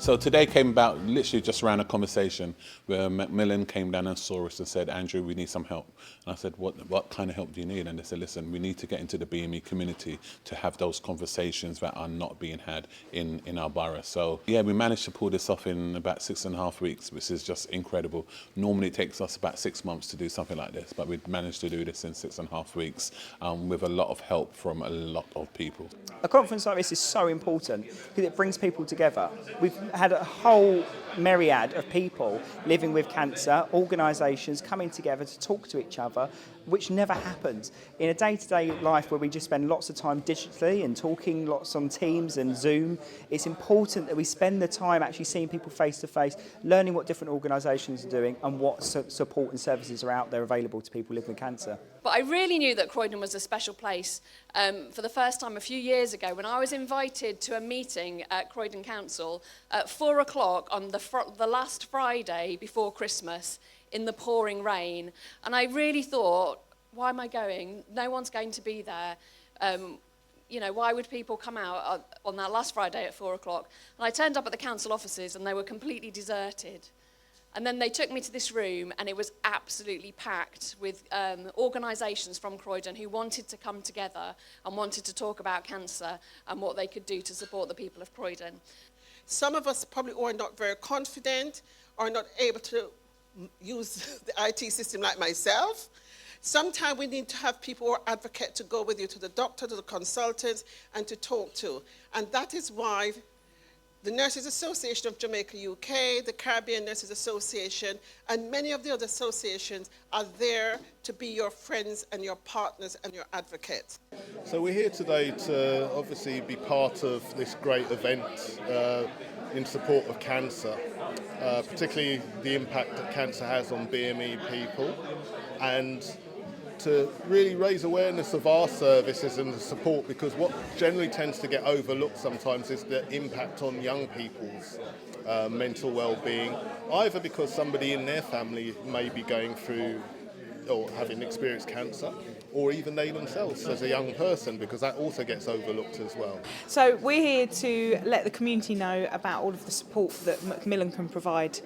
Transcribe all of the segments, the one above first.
So today came about literally just around a conversation where Macmillan came down and saw us and said, Andrew, we need some help. And I said, what kind of help do you need? And they said, listen, we need to get into the BME community to have those conversations that are not being had in our borough. So yeah, we managed to pull this off in about 6.5 weeks, which is just incredible. Normally it takes us about 6 months to do something like this, but we've managed to do this in 6.5 weeks with a lot of help from a lot of people. A conference like this is so important because it brings people together. We've had a whole myriad of people living with cancer, organisations coming together to talk to each other, which never happens. In a day-to-day life where we just spend lots of time digitally and talking lots on Teams and Zoom, it's important that we spend the time actually seeing people face-to-face, learning what different organisations are doing and what support and services are out there available to people living with cancer. But I really knew that Croydon was a special place for the first time a few years ago when I was invited to a meeting at Croydon Council at 4 o'clock on the last Friday before Christmas in the pouring rain. And I really thought, why am I going? No one's going to be there. You know, why would people come out on that last Friday at 4 o'clock? And I turned up at the council offices and they were completely deserted. And then they took me to this room and it was absolutely packed with organisations from Croydon who wanted to come together and wanted to talk about cancer and what they could do to support the people of Croydon. Some of us probably are not very confident or not able to use the IT system like myself. Sometimes we need to have people or advocate to go with you to the doctor, to the consultants, and to talk to. And that is why the Nurses Association of Jamaica UK, the Caribbean Nurses Association, and many of the other associations are there to be your friends and your partners and your advocates. So we're here today to obviously be part of this great event in support of cancer, particularly the impact that cancer has on BME people, and to really raise awareness of our services and the support, because what generally tends to get overlooked sometimes is the impact on young people's mental well-being, either because somebody in their family may be going through or having experienced cancer, or even they themselves as a young person, because that also gets overlooked as well. So we're here to let the community know about all of the support that Macmillan can provide,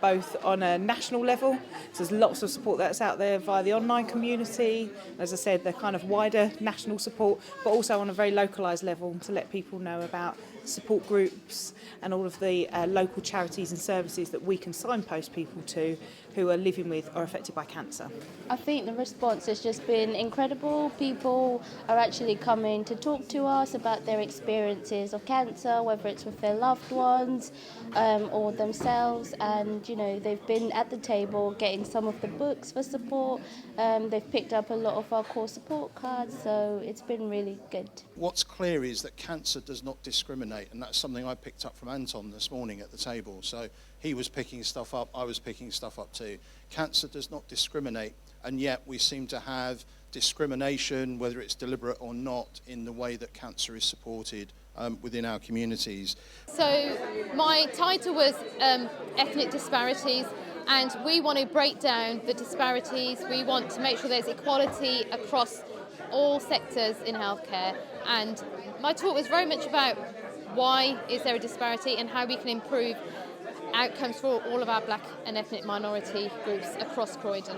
both on a national level. So there's lots of support that's out there via the online community, as I said, the kind of wider national support, but also on a very localised level to let people know about support groups and all of the local charities and services that we can signpost people to who are living with or affected by cancer. I think the response has just been incredible. People are actually coming to talk to us about their experiences of cancer, whether it's with their loved ones or themselves, and you know, they've been at the table getting some of the books for support. They've picked up a lot of our core support cards, so it's been really good. What's clear is that cancer does not discriminate, and that's something I picked up from Anton this morning at the table. So he was picking stuff up, I was picking stuff up too. Cancer does not discriminate, and yet we seem to have discrimination, whether it's deliberate or not, in the way that cancer is supported within our communities. So my title was Ethnic Disparities, and we want to break down the disparities. We want to make sure there's equality across all sectors in healthcare, and my talk was very much about why is there a disparity and how we can improve outcomes for all of our black and ethnic minority groups across Croydon.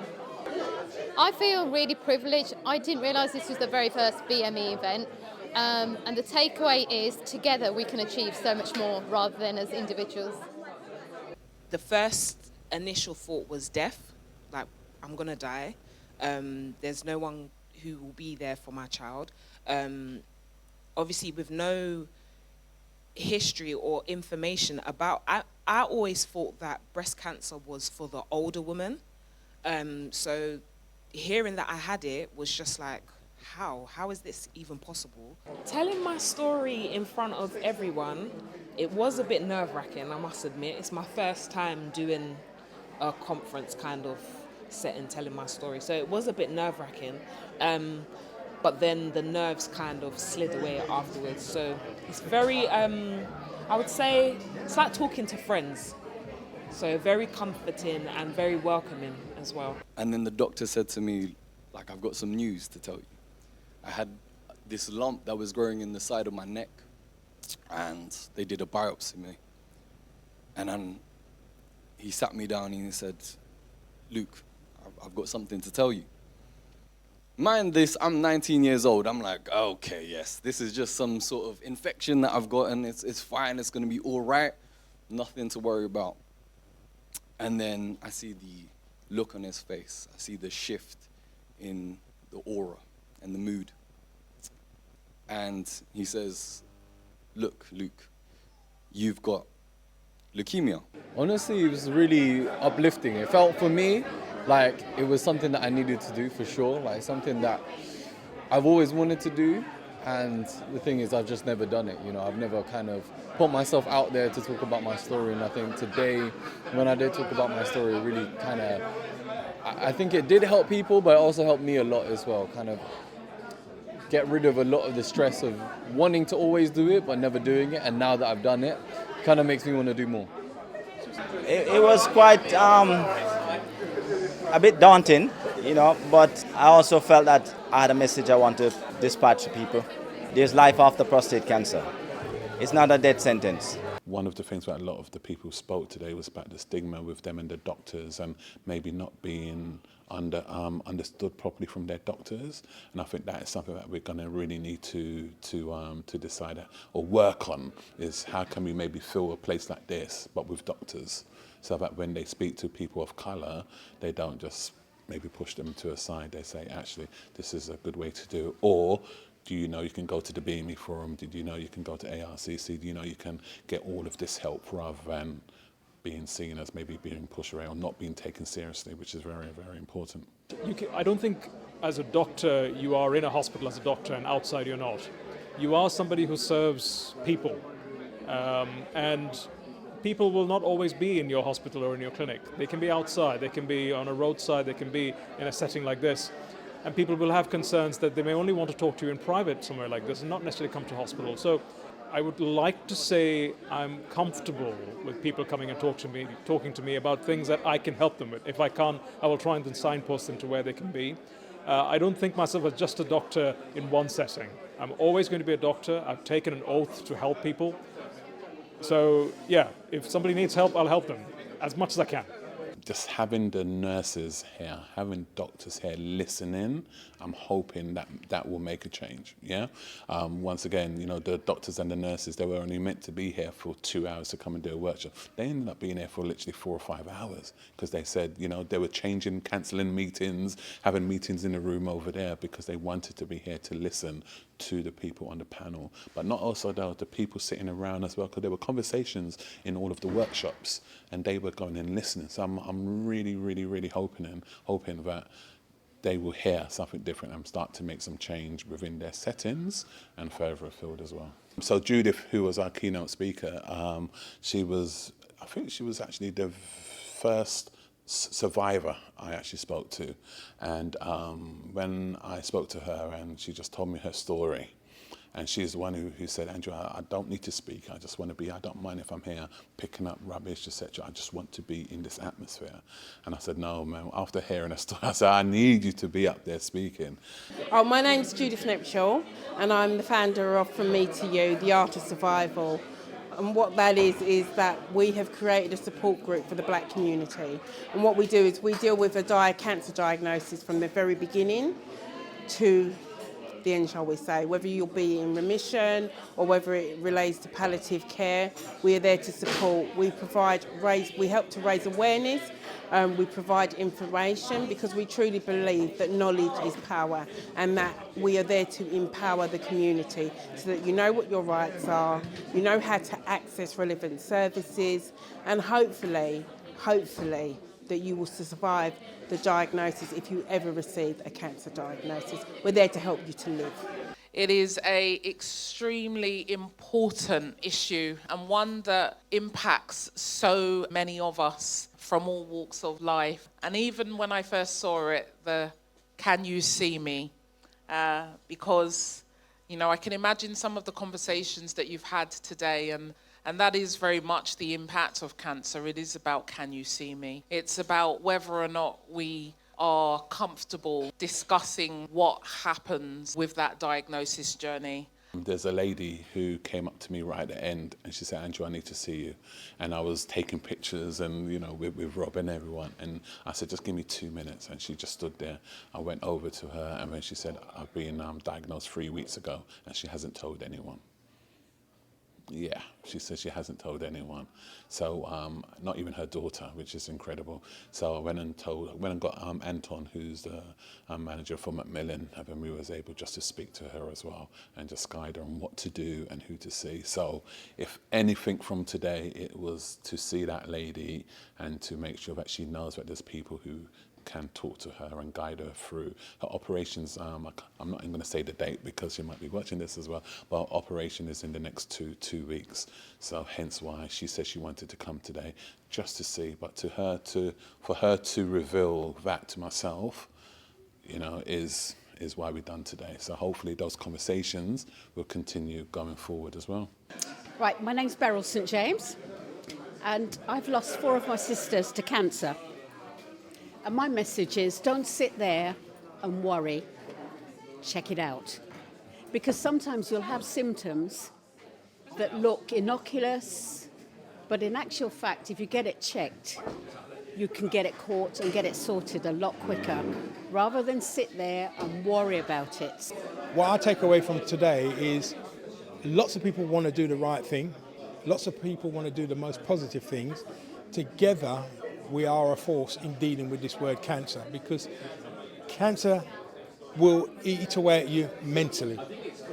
I feel really privileged. I didn't realise this was the very first BME event, and the takeaway is together we can achieve so much more rather than as individuals. The first initial thought was death, like I'm gonna die. There's no one who will be there for my child. Obviously with no history or information about, I always thought that breast cancer was for the older woman. So hearing that I had it was just like, how is this even possible? Telling my story in front of everyone, it was a bit nerve-wracking, I must admit. It's my first time doing a conference kind of setting, telling my story. So it was a bit nerve-wracking. But then the nerves kind of slid away afterwards. So it's very, I would say, it's like talking to friends. So very comforting and very welcoming as well. And then the doctor said to me, like, I've got some news to tell you. I had this lump that was growing in the side of my neck, and they did a biopsy me. And then he sat me down and he said, Luke, I've got something to tell you. Mind this, I'm 19 years old. I'm like, okay, yes, this is just some sort of infection that I've got, and it's fine, it's going to be all right, nothing to worry about. And then I see the look on his face. I see the shift in the aura and the mood. And he says, look, Luke, you've got leukemia. Honestly, it was really uplifting. It felt for me like it was something that I needed to do for sure, like something that I've always wanted to do. And the thing is, I've just never done it. You know, I've never kind of put myself out there to talk about my story. And I think today, when I did talk about my story, it really kind of, I think it did help people, but it also helped me a lot as well. Kind of get rid of a lot of the stress of wanting to always do it, but never doing it. And now that I've done it, kind of makes me want to do more. It was quite a bit daunting, you know, but I also felt that I had a message I want to dispatch to people. There's life after prostate cancer. It's not a death sentence. One of the things that a lot of the people spoke today was about the stigma with them and the doctors, and maybe not being understood properly from their doctors. And I think that is something that we're going to really need to decide or work on, is how can we maybe fill a place like this, but with doctors, so that when they speak to people of colour, they don't just maybe push them to a side. They say, actually, this is a good way to do it. Or, do you know you can go to the BME Forum? Did you know you can go to ARCC? Do you know you can get all of this help rather than being seen as maybe being pushed away or not being taken seriously, which is very, very important. I don't think as a doctor you are in a hospital as a doctor and outside you're not. You are somebody who serves people, and people will not always be in your hospital or in your clinic. They can be outside, they can be on a roadside, they can be in a setting like this. And people will have concerns that they may only want to talk to you in private somewhere like this and not necessarily come to hospital. So I would like to say I'm comfortable with people coming and talking to me about things that I can help them with. If I can't, I will try and signpost them to where they can be. I don't think myself as just a doctor in one setting. I'm always going to be a doctor. I've taken an oath to help people. So yeah, if somebody needs help, I'll help them as much as I can. Just having the nurses here, having doctors here listening, I'm hoping that will make a change, yeah? Once again, you know, the doctors and the nurses, they were only meant to be here for 2 hours to come and do a workshop. They ended up being here for literally 4 or 5 hours because they said, you know, they were cancelling meetings, having meetings in the room over there because they wanted to be here to listen to the people on the panel. But not also though, the people sitting around as well, because there were conversations in all of the workshops and they were going and listening. So I'm really, really, really hoping that they will hear something different and start to make some change within their settings and further afield as well. So Judith, who was our keynote speaker, I think she was actually the first survivor I actually spoke to. And when I spoke to her and she just told me her story, and she's the one who said, Andrew, I don't need to speak. I just want to be, I don't mind if I'm here picking up rubbish, etc. I just want to be in this atmosphere. And I said, no, man, after hearing her story, I said, I need you to be up there speaking. Oh, my name's Judith Knipshaw, and I'm the founder of From Me to You, The Art of Survival. And what that is that we have created a support group for the black community. And what we do is we deal with a cancer diagnosis from the very beginning to the end, shall we say, whether you'll be in remission or whether it relates to palliative care. We are there to support. We help to raise awareness. We provide information because we truly believe that knowledge is power, and that we are there to empower the community so that you know what your rights are, you know how to access relevant services, and hopefully that you will survive the diagnosis if you ever receive a cancer diagnosis. We're there to help you to live. It is an extremely important issue and one that impacts so many of us from all walks of life. And even when I first saw it, the "Can you see me?" Because, you know, I can imagine some of the conversations that you've had today, and that is very much the impact of cancer. It is about, can you see me? It's about whether or not we are comfortable discussing what happens with that diagnosis journey. there's a lady who came up to me right at the end and she said, Andrew, I need to see you. And I was taking pictures and, you know, with Rob and everyone. And I said, just give me 2 minutes. And she just stood there. I went over to her and when she said, I've been diagnosed 3 weeks ago and she hasn't told anyone. Yeah, she says she hasn't told anyone. So not even her daughter, which is incredible. So I went and got Anton, who's the manager for Macmillan, and we was able just to speak to her as well and just guide her on what to do and who to see. So if anything from today, it was to see that lady and to make sure that she knows that there's people who can talk to her and guide her through her operations. I'm not even going to say the date because she might be watching this as well, but her operation is in the next two weeks. So hence why she said she wanted to come today just to see. But for her to reveal that to myself, you know, is why we've done today. So hopefully those conversations will continue going forward as well. Right, my name's Beryl St James, and I've lost 4 of my sisters to cancer. And my message is, don't sit there and worry, check it out. Because sometimes you'll have symptoms that look innocuous, but in actual fact, if you get it checked, you can get it caught and get it sorted a lot quicker, rather than sit there and worry about it. What I take away from today is lots of people want to do the right thing. Lots of people want to do the most positive things. Together, we are a force in dealing with this word cancer, because cancer will eat away at you mentally.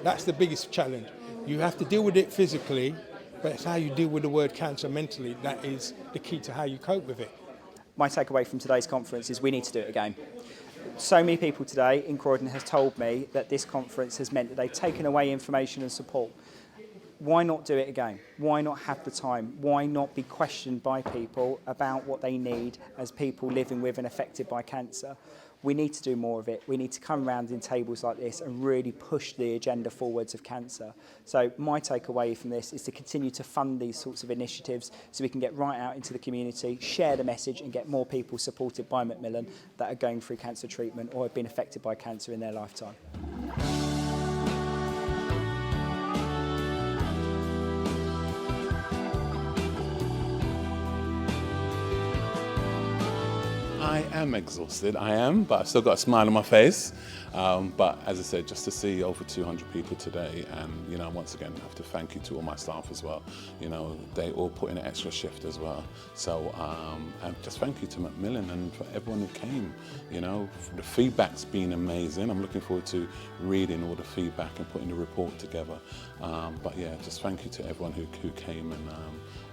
That's the biggest challenge. You have to deal with it physically, but it's how you deal with the word cancer mentally that is the key to how you cope with it. My takeaway from today's conference is we need to do it again. So many people today in Croydon has told me that this conference has meant that they've taken away information and support. Why not do it again? Why not have the time? Why not be questioned by people about what they need as people living with and affected by cancer? We need to do more of it. We need to come around in tables like this and really push the agenda forwards of cancer. So my takeaway from this is to continue to fund these sorts of initiatives so we can get right out into the community, share the message and get more people supported by Macmillan that are going through cancer treatment or have been affected by cancer in their lifetime. I am exhausted, I am, but I've still got a smile on my face. But as I said, just to see over 200 people today, and you know, once again, I have to thank you to all my staff as well. You know, they all put in an extra shift as well. So, and just thank you to Macmillan and for everyone who came. You know, the feedback's been amazing. I'm looking forward to reading all the feedback and putting the report together. But yeah, just thank you to everyone who came, and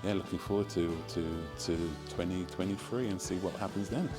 yeah, looking forward to 2023 and see what happens then.